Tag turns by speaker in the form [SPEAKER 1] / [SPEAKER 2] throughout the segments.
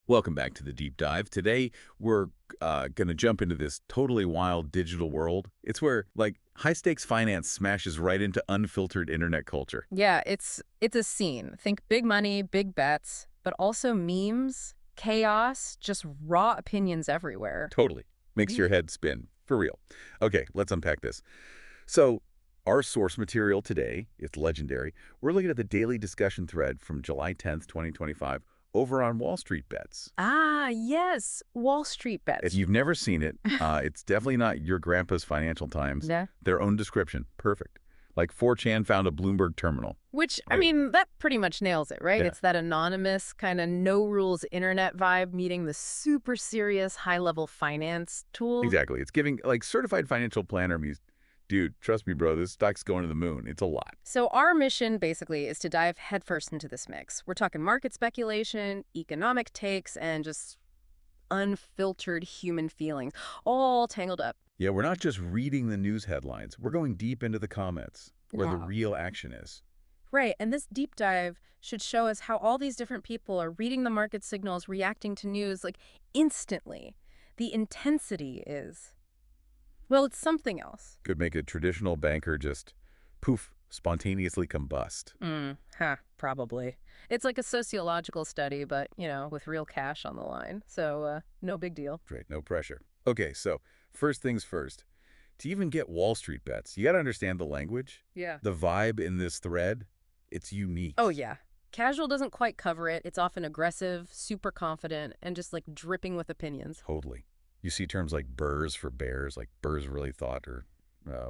[SPEAKER 1] Welcome back to the deep dive. Today, we're going to jump into this totally wild digital world. It's where, like, high-stakes finance smashes right into unfiltered internet culture.
[SPEAKER 2] Yeah, it's a scene. Think big money, big bets, but also memes, chaos, just raw opinions everywhere.
[SPEAKER 1] Totally. Makes your head spin. For real. Okay, let's unpack this. So, our source material today, it's legendary. We're looking at the daily discussion thread from July 10th, 2025, over on Wall Street Bets.
[SPEAKER 2] Ah, yes, Wall Street
[SPEAKER 1] If
[SPEAKER 2] bets.
[SPEAKER 1] you've never seen it, it's definitely not your grandpa's Financial Times.
[SPEAKER 2] Yeah.
[SPEAKER 1] Their own description. Perfect. Like 4chan found a Bloomberg terminal.
[SPEAKER 2] Which, I
[SPEAKER 1] Right.
[SPEAKER 2] mean, that pretty much nails it, right?
[SPEAKER 1] Yeah,
[SPEAKER 2] It's that anonymous, kind of no rules internet vibe meeting the super serious high level finance tool.
[SPEAKER 1] exactly. It's giving, like, certified financial planner means, dude, trust me, bro, this stock's going to the moon. It's a lot.
[SPEAKER 2] So, our mission basically is to dive headfirst into this mix. We're talking market speculation, economic takes, and just unfiltered human feelings, all tangled up.
[SPEAKER 1] Yeah, we're not just reading the news headlines. We're going deep into the comments where the
[SPEAKER 2] Yeah.
[SPEAKER 1] real action is.
[SPEAKER 2] Right, and this deep dive should show us how all these different people are reading the market signals, reacting to news like instantly. The intensity is, well, it's something else.
[SPEAKER 1] Could make a traditional banker just, poof, spontaneously combust.
[SPEAKER 2] Probably. It's like a sociological study, but, with real cash on the line. So, no big deal.
[SPEAKER 1] Right, no pressure. Okay, so first things first. To even get Wall Street Bets, you got to understand the language.
[SPEAKER 2] Yeah.
[SPEAKER 1] The vibe in this thread, it's unique.
[SPEAKER 2] Oh, yeah. Casual doesn't quite cover it. It's often aggressive, super confident, and just like dripping with opinions.
[SPEAKER 1] Totally. You see terms like burrs for bears, like burrs really thought, or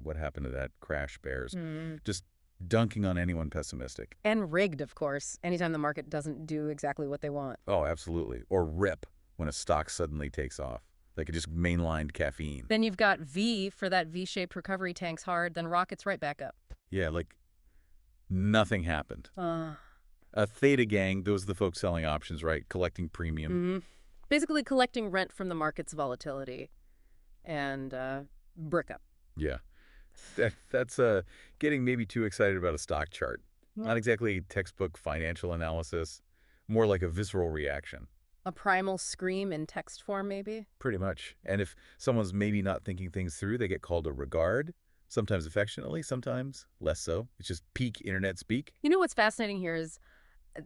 [SPEAKER 1] what happened to that crash bears. Just dunking on anyone pessimistic.
[SPEAKER 2] And rigged, of course, anytime the market doesn't do exactly what they want.
[SPEAKER 1] Oh, absolutely. Or rip when a stock suddenly takes off. Like it just mainlined caffeine.
[SPEAKER 2] Then you've got V for that V-shaped recovery tanks hard, then rockets right back up.
[SPEAKER 1] Yeah, like nothing happened.
[SPEAKER 2] Uh,
[SPEAKER 1] Theta Gang, those are the folks selling options, right? Collecting premium.
[SPEAKER 2] mhm. Basically collecting rent from the market's volatility and brick up.
[SPEAKER 1] Yeah. That's getting maybe too excited about a stock chart.
[SPEAKER 2] Yeah.
[SPEAKER 1] Not exactly textbook financial analysis, more like a visceral reaction.
[SPEAKER 2] A primal scream in text form, maybe?
[SPEAKER 1] Pretty much. And if someone's maybe not thinking things through, they get called a regard, sometimes affectionately, sometimes less so. It's just peak internet speak.
[SPEAKER 2] You know what's fascinating here is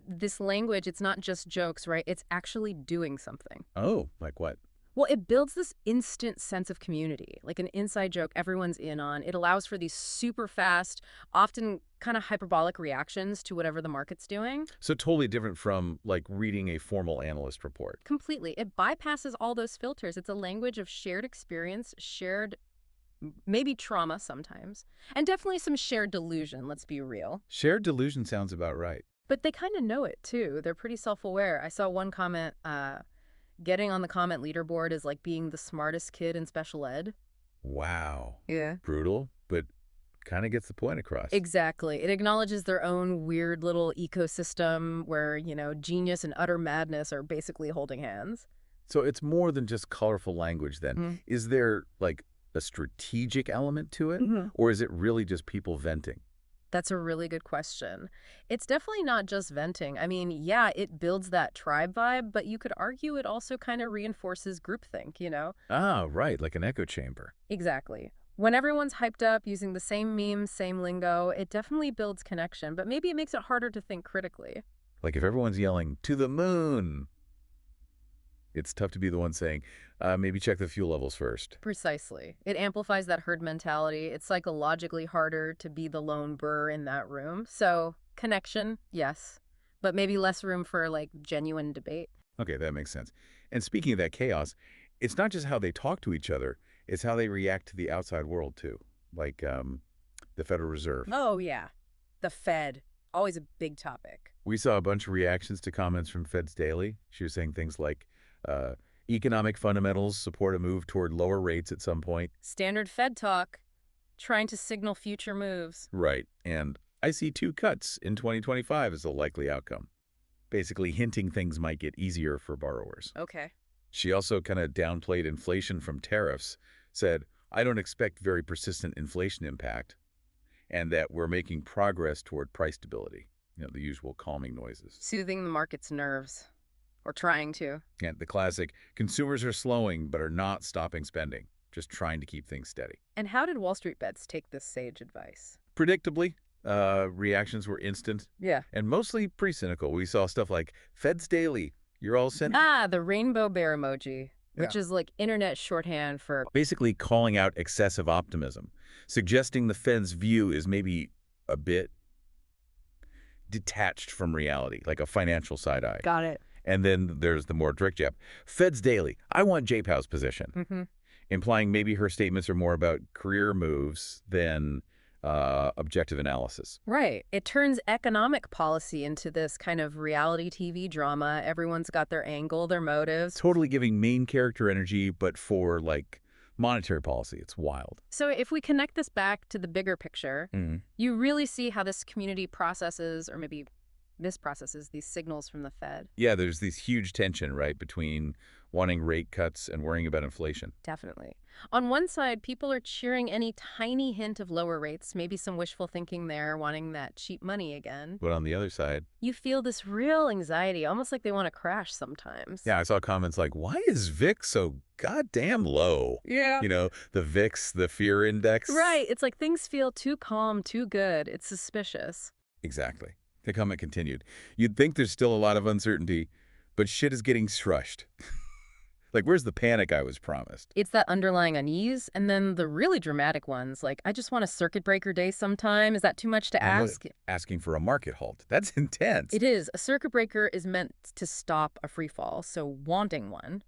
[SPEAKER 2] this language, it's not just jokes, right? It's actually doing something.
[SPEAKER 1] Oh, like what?
[SPEAKER 2] Well, it builds this instant sense of community, like an inside joke everyone's in on. It allows for these super fast, often kind of hyperbolic reactions to whatever the market's doing.
[SPEAKER 1] So totally different from like reading a formal analyst report.
[SPEAKER 2] Completely. It bypasses all those filters. It's a language of shared experience, shared maybe trauma sometimes, and definitely some shared delusion, let's be real.
[SPEAKER 1] Shared delusion sounds about right.
[SPEAKER 2] But they kind of know it too. They're pretty self-aware. I saw one comment, getting on the comment leaderboard is like being the smartest kid in special ed.
[SPEAKER 1] Wow.
[SPEAKER 2] Yeah.
[SPEAKER 1] Brutal, but kind of gets the point across.
[SPEAKER 2] Exactly. It acknowledges their own weird little ecosystem where, genius and utter madness are basically holding hands.
[SPEAKER 1] So it's more than just colorful language then.
[SPEAKER 2] Mhm.
[SPEAKER 1] Is there like a strategic element to it?
[SPEAKER 2] Mhm.
[SPEAKER 1] Or is it really just people venting?
[SPEAKER 2] That's a really good question. It's definitely not just venting. I mean, yeah, it builds that tribe vibe, but you could argue it also kind of reinforces groupthink.
[SPEAKER 1] Ah, right, like an echo chamber.
[SPEAKER 2] Exactly. When everyone's hyped up using the same memes, same lingo, it definitely builds connection, but maybe it makes it harder to think critically.
[SPEAKER 1] Like if everyone's yelling, to the moon, it's tough to be the one saying, maybe check the fuel levels first.
[SPEAKER 2] Precisely. It amplifies that herd mentality. It's psychologically harder to be the lone burr in that room. So, connection, yes, but maybe less room for like genuine debate.
[SPEAKER 1] Okay, that makes sense. And speaking of that chaos, it's not just how they talk to each other, it's how they react to the outside world too. Like the Federal Reserve.
[SPEAKER 2] Oh, yeah. The Fed. Always a big topic.
[SPEAKER 1] We saw a bunch of reactions to comments from Fed's Daily. She was saying things like, economic fundamentals support a move toward lower rates at some point.
[SPEAKER 2] Standard Fed talk, trying to signal future moves.
[SPEAKER 1] Right. And I see 2 cuts in 2025 as a likely outcome. Basically hinting things might get easier for borrowers.
[SPEAKER 2] Okay.
[SPEAKER 1] She also kind of downplayed inflation from tariffs, said, I don't expect very persistent inflation impact, and that we're making progress toward price stability. The usual calming noises.
[SPEAKER 2] Soothing the market's nerves. Or trying to.
[SPEAKER 1] And the classic, consumers are slowing but are not stopping spending, just trying to keep things steady.
[SPEAKER 2] And how did WallStreetBets take this sage advice?
[SPEAKER 1] Predictably, reactions were instant
[SPEAKER 2] Yeah.
[SPEAKER 1] and mostly pretty cynical. We saw stuff like, Feds Daily, you're all sent.
[SPEAKER 2] Ah, the rainbow bear emoji, which
[SPEAKER 1] Yeah.
[SPEAKER 2] is like internet shorthand for
[SPEAKER 1] Basically calling out excessive optimism, suggesting the Fed's view is maybe a bit detached from reality, like a financial side eye.
[SPEAKER 2] got it.
[SPEAKER 1] And then there's the more direct jab. Feds Daily, I want JPow's position,
[SPEAKER 2] Mm-hmm.
[SPEAKER 1] implying maybe her statements are more about career moves than objective analysis.
[SPEAKER 2] Right. It turns economic policy into this kind of reality TV drama. Everyone's got their angle, their motives.
[SPEAKER 1] Totally giving main character energy, but for, like, monetary policy. It's wild.
[SPEAKER 2] So if we connect this back to the bigger picture, you really see how this community processes or maybe misprocesses these signals from the Fed.
[SPEAKER 1] Yeah, there's this huge tension, right, between wanting rate cuts and worrying about inflation.
[SPEAKER 2] Definitely. On one side, people are cheering any tiny hint of lower rates, maybe some wishful thinking there, wanting that cheap money again.
[SPEAKER 1] But on the other side,
[SPEAKER 2] You feel this real anxiety, almost like they want to crash sometimes.
[SPEAKER 1] yeah, I saw comments like, why is VIX so goddamn low?
[SPEAKER 2] Yeah.
[SPEAKER 1] You know, the VIX, the fear index.
[SPEAKER 2] Right. It's like things feel too calm, too good. It's suspicious.
[SPEAKER 1] Exactly. The comment continued. You'd think there's still a lot of uncertainty, but shit is getting crushed. Like, where's the panic I was promised?
[SPEAKER 2] It's that underlying unease, and then the really dramatic ones, like, I just want a circuit breaker day sometime. Is that too much to
[SPEAKER 1] And look,
[SPEAKER 2] ask?
[SPEAKER 1] asking for a market halt. That's intense.
[SPEAKER 2] It is. A circuit breaker is meant to stop a free fall, so wanting one.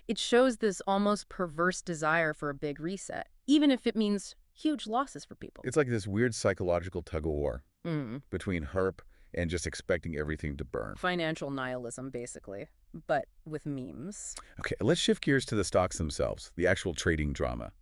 [SPEAKER 2] It shows this almost perverse desire for a big reset, even if it means huge losses for people.
[SPEAKER 1] It's like this weird psychological tug-of-war
[SPEAKER 2] Mm.
[SPEAKER 1] between herp and just expecting everything to burn.
[SPEAKER 2] Financial nihilism, basically, but with memes.
[SPEAKER 1] Okay, let's shift gears to the stocks themselves, the actual trading drama.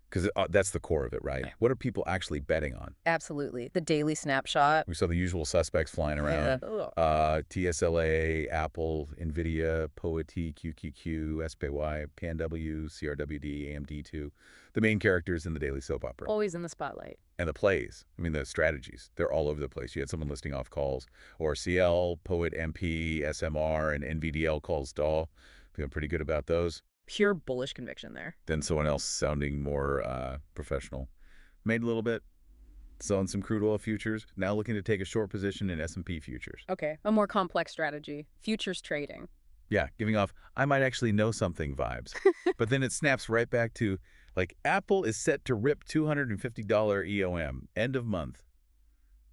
[SPEAKER 1] Because that's the core of it, right?
[SPEAKER 2] Yeah.
[SPEAKER 1] What are people actually betting on?
[SPEAKER 2] Absolutely. The daily snapshot.
[SPEAKER 1] We saw the usual suspects flying around.
[SPEAKER 2] Yeah.
[SPEAKER 1] TSLA, Apple, NVIDIA, POET, QQQ, SPY, PNW, CRWD, AMD2. The main characters in the daily soap opera.
[SPEAKER 2] Always in the spotlight.
[SPEAKER 1] And the plays, I mean, the strategies, they're all over the place. You had someone listing off calls, or CL, POET, MP, SMR, and NVDL calls stall. Feeling pretty good about those.
[SPEAKER 2] Pure bullish conviction there.
[SPEAKER 1] Then someone else sounding more professional. Made a little bit, selling some crude oil futures, now looking to take a short position in S&P futures.
[SPEAKER 2] Okay, a more complex strategy. Futures trading.
[SPEAKER 1] Yeah, giving off, I might actually know something vibes. But then it snaps right back to, like, Apple is set to rip $250 EOM, end of month.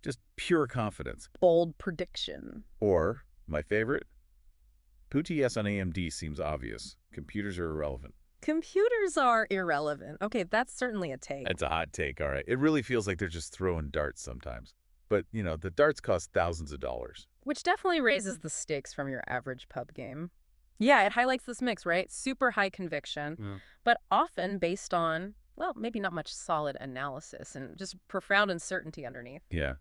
[SPEAKER 1] Just pure confidence.
[SPEAKER 2] Bold prediction.
[SPEAKER 1] Or, my favorite, Pooty yes on AMD seems obvious. Computers are irrelevant.
[SPEAKER 2] Computers are irrelevant. Okay, that's certainly a take.
[SPEAKER 1] It's a hot take, all right. It really feels like they're just throwing darts sometimes. But, you know, the darts cost thousands of dollars.
[SPEAKER 2] Which definitely raises the stakes from your average pub game. Yeah, it highlights this mix, right? Super high conviction, but often based on, well, maybe not much solid analysis and just profound uncertainty underneath.
[SPEAKER 1] Yeah.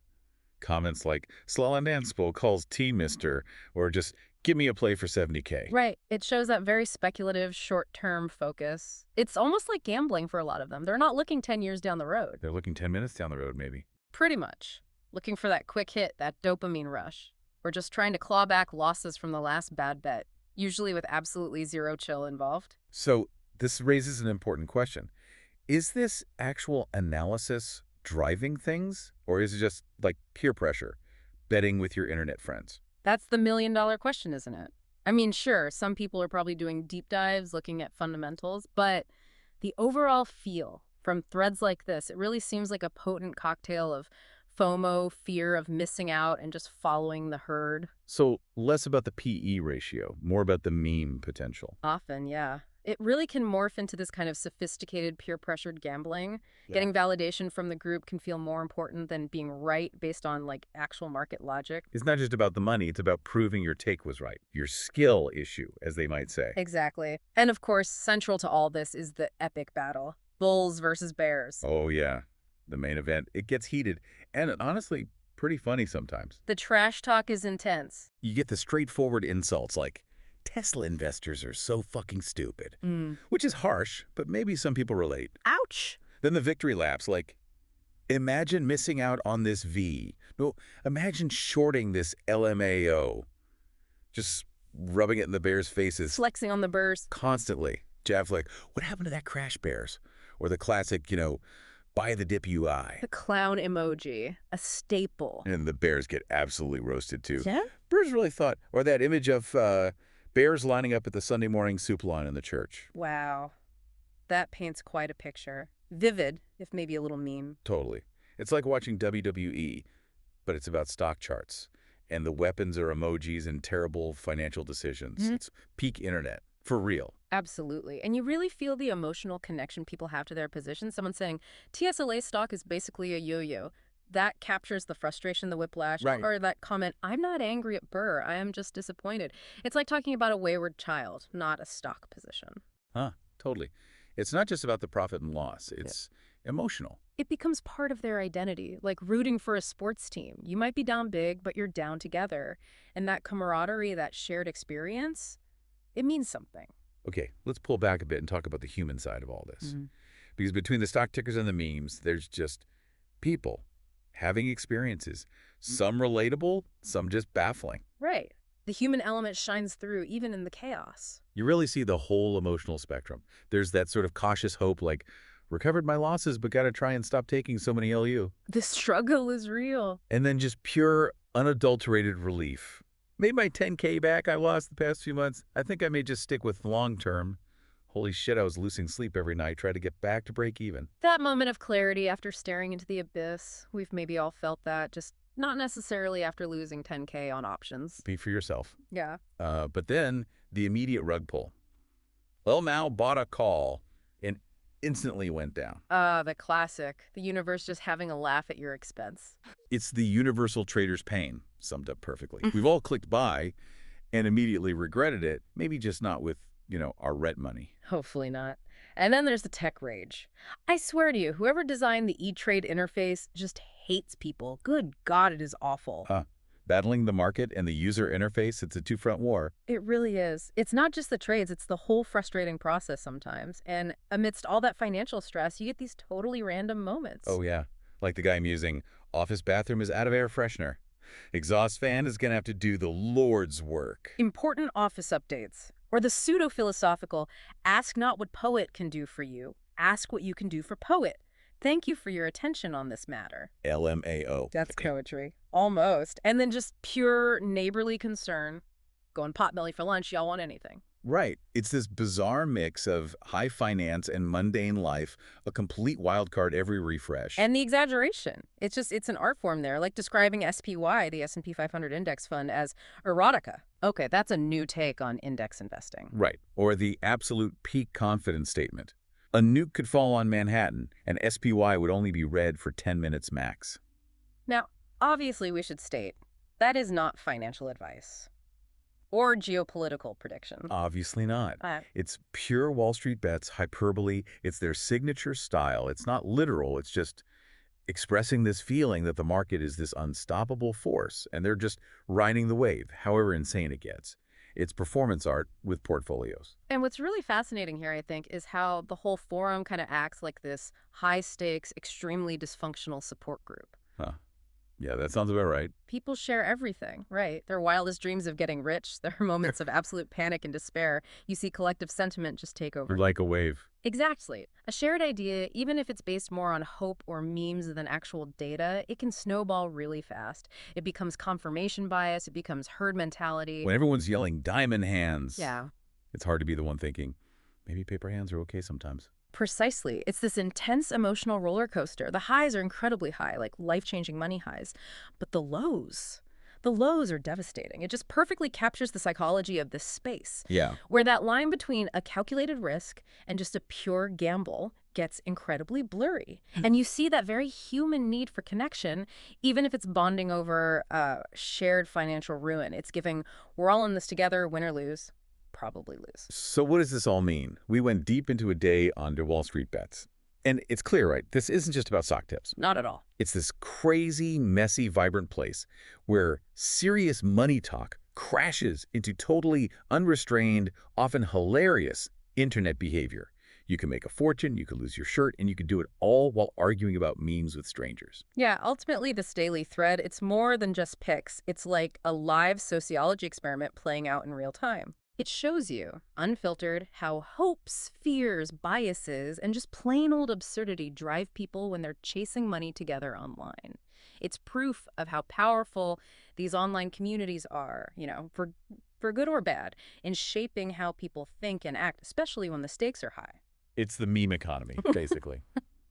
[SPEAKER 1] Comments like, Slalan Danspo calls T-Mister, or just, give me a play for 70K.
[SPEAKER 2] Right. It shows that very speculative, short-term focus. It's almost like gambling for a lot of them. They're not looking 10 years down the road.
[SPEAKER 1] They're looking 10 minutes down the road, maybe.
[SPEAKER 2] Pretty much. Looking for that quick hit, that dopamine rush. Or just trying to claw back losses from the last bad bet, usually with absolutely zero chill involved.
[SPEAKER 1] So this raises an important question. Is this actual analysis driving things, or is it just like peer pressure, betting with your internet friends?
[SPEAKER 2] That's the million-dollar question, isn't it? I mean, sure, some people are probably doing deep dives, looking at fundamentals, but the overall feel from threads like this, it really seems like a potent cocktail of FOMO, fear of missing out, and just following the herd.
[SPEAKER 1] So less about the PE ratio, more about the meme potential.
[SPEAKER 2] Often, yeah. It really can morph into this kind of sophisticated peer-pressured gambling. Yeah. Getting validation from the group can feel more important than being right based on, like, actual market logic.
[SPEAKER 1] It's not just about the money. It's about proving your take was right. Your skill issue, as they might say.
[SPEAKER 2] Exactly. And, of course, central to all this is the epic battle. Bulls versus bears.
[SPEAKER 1] Oh, yeah. The main event. It gets heated and, honestly, pretty funny sometimes.
[SPEAKER 2] The trash talk is intense.
[SPEAKER 1] You get the straightforward insults like, Tesla investors are so fucking stupid. Which is harsh, but maybe some people relate.
[SPEAKER 2] Ouch!
[SPEAKER 1] Then the victory laps, like, imagine missing out on this V. No, imagine shorting this LMAO. Just rubbing it in the bears' faces
[SPEAKER 2] Flexing on the burrs.
[SPEAKER 1] constantly. Jeff's like, what happened to that crash bears? Or the classic, buy the dip UI.
[SPEAKER 2] The clown emoji, a staple.
[SPEAKER 1] And the bears get absolutely roasted, too.
[SPEAKER 2] Yeah?
[SPEAKER 1] Bears really thought, or that image of bears lining up at the Sunday morning soup line in the church.
[SPEAKER 2] Wow. That paints quite a picture. Vivid, if maybe a little meme.
[SPEAKER 1] Totally. It's like watching WWE, but it's about stock charts. And the weapons are emojis and terrible financial decisions. It's peak internet, for real.
[SPEAKER 2] Absolutely. And you really feel the emotional connection people have to their position. Someone saying, TSLA stock is basically a yo-yo. That captures the frustration, the whiplash,
[SPEAKER 1] Right.
[SPEAKER 2] or that comment, I'm not angry at Burr, I am just disappointed. It's like talking about a wayward child, not a stock position.
[SPEAKER 1] Huh, totally. It's not just about the profit and loss. It's emotional.
[SPEAKER 2] It becomes part of their identity, like rooting for a sports team. You might be down big, but you're down together. And that camaraderie, that shared experience, it means something.
[SPEAKER 1] Okay, let's pull back a bit and talk about the human side of all this. Because between the stock tickers and the memes, there's just people having experiences. Some relatable, some just baffling.
[SPEAKER 2] Right. The human element shines through even in the chaos.
[SPEAKER 1] You really see the whole emotional spectrum. There's that sort of cautious hope like, recovered my losses, but got to try and stop taking so many LU.
[SPEAKER 2] The struggle is real.
[SPEAKER 1] And then just pure, unadulterated relief. Made my 10K back I lost the past few months. I think I may just stick with long term. Holy shit, I was losing sleep every night, trying to get back to break even.
[SPEAKER 2] That moment of clarity after staring into the abyss, we've maybe all felt that, just not necessarily after losing 10K on options.
[SPEAKER 1] Speak for yourself.
[SPEAKER 2] Yeah.
[SPEAKER 1] But then the immediate rug pull. Well, Mao bought a call and instantly went down.
[SPEAKER 2] The classic. The universe just having a laugh at your expense.
[SPEAKER 1] It's the universal trader's pain, summed up perfectly. We've all clicked buy and immediately regretted it, maybe just not with, our rent money.
[SPEAKER 2] Hopefully not. And then there's the tech rage. I swear to you, whoever designed the E-Trade interface just hates people. Good God, it is awful.
[SPEAKER 1] Battling the market and the user interface, it's a two-front war.
[SPEAKER 2] It really is. It's not just the trades, it's the whole frustrating process sometimes. And amidst all that financial stress, you get these totally random moments.
[SPEAKER 1] Oh, yeah. Like the guy musing, office bathroom is out of air freshener. Exhaust fan is going to have to do the Lord's work.
[SPEAKER 2] Important office updates. Or the pseudo-philosophical, ask not what poet can do for you, ask what you can do for poet. Thank you for your attention on this matter.
[SPEAKER 1] LMAO.
[SPEAKER 2] That's poetry. Almost. And then just pure neighborly concern. Going potbelly for lunch, y'all want anything.
[SPEAKER 1] Right. It's this bizarre mix of high finance and mundane life, a complete wild card every refresh.
[SPEAKER 2] And the exaggeration. It's an art form there, like describing SPY, the S&P 500 index fund, as erotica. Okay, that's a new take on index investing.
[SPEAKER 1] Right. Or the absolute peak confidence statement. A nuke could fall on Manhattan, and SPY would only be read for 10 minutes max.
[SPEAKER 2] Now, obviously we should state, that is not financial advice. Or geopolitical prediction.
[SPEAKER 1] Obviously not. It's pure Wall Street bets, hyperbole. It's their signature style. It's not literal. It's just expressing this feeling that the market is this unstoppable force, and they're just riding the wave, however insane it gets. It's performance art with portfolios.
[SPEAKER 2] And what's really fascinating here, I think, is how the whole forum kind of acts like this high-stakes, extremely dysfunctional support group.
[SPEAKER 1] Huh. Yeah, that sounds about right.
[SPEAKER 2] People share everything, right? Their wildest dreams of getting rich, their moments of absolute panic and despair. You see collective sentiment just take over.
[SPEAKER 1] Like a wave.
[SPEAKER 2] Exactly. A shared idea, even if it's based more on hope or memes than actual data, it can snowball really fast. It becomes confirmation bias. It becomes herd mentality.
[SPEAKER 1] When everyone's yelling diamond hands,
[SPEAKER 2] Yeah.
[SPEAKER 1] it's hard to be the one thinking, maybe paper hands are okay sometimes.
[SPEAKER 2] Precisely. It's this intense emotional roller coaster. The highs are incredibly high, like life-changing money highs. But the lows are devastating. It just perfectly captures the psychology of this space.
[SPEAKER 1] Yeah.
[SPEAKER 2] Where that line between a calculated risk and just a pure gamble gets incredibly blurry. And you see that very human need for connection, even if it's bonding over shared financial ruin. It's giving, we're all in this together, win or lose. Probably lose.
[SPEAKER 1] So what does this all mean? We went deep into a day on WallStreetBets. And it's clear, right? This isn't just about stock tips.
[SPEAKER 2] Not at all.
[SPEAKER 1] It's this crazy, messy, vibrant place where serious money talk crashes into totally unrestrained, often hilarious internet behavior. You can make a fortune, you could lose your shirt, and you could do it all while arguing about memes with strangers.
[SPEAKER 2] Yeah, ultimately, this daily thread, it's more than just pics. It's like a live sociology experiment playing out in real time. It shows you, unfiltered, how hopes, fears, biases, and just plain old absurdity drive people when they're chasing money together online. It's proof of how powerful these online communities are, for good or bad, in shaping how people think and act, especially when the stakes are high.
[SPEAKER 1] It's the meme economy, basically,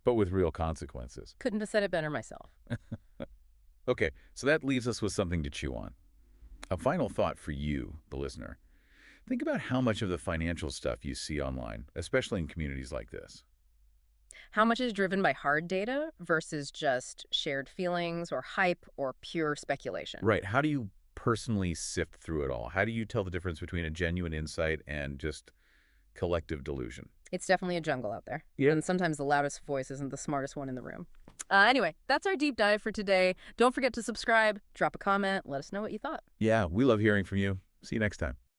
[SPEAKER 1] but with real consequences.
[SPEAKER 2] Couldn't have said it better myself.
[SPEAKER 1] Okay, so that leaves us with something to chew on. A final thought for you, the listener. Think about how much of the financial stuff you see online, especially in communities like this.
[SPEAKER 2] How much is driven by hard data versus just shared feelings or hype or pure speculation?
[SPEAKER 1] Right. How do you personally sift through it all? How do you tell the difference between a genuine insight and just collective delusion?
[SPEAKER 2] It's definitely a jungle out there.
[SPEAKER 1] Yeah.
[SPEAKER 2] And sometimes the loudest voice isn't the smartest one in the room. Anyway, that's our deep dive for today. Don't forget to subscribe, drop a comment, let us know what you thought.
[SPEAKER 1] Yeah, we love hearing from you. See you next time.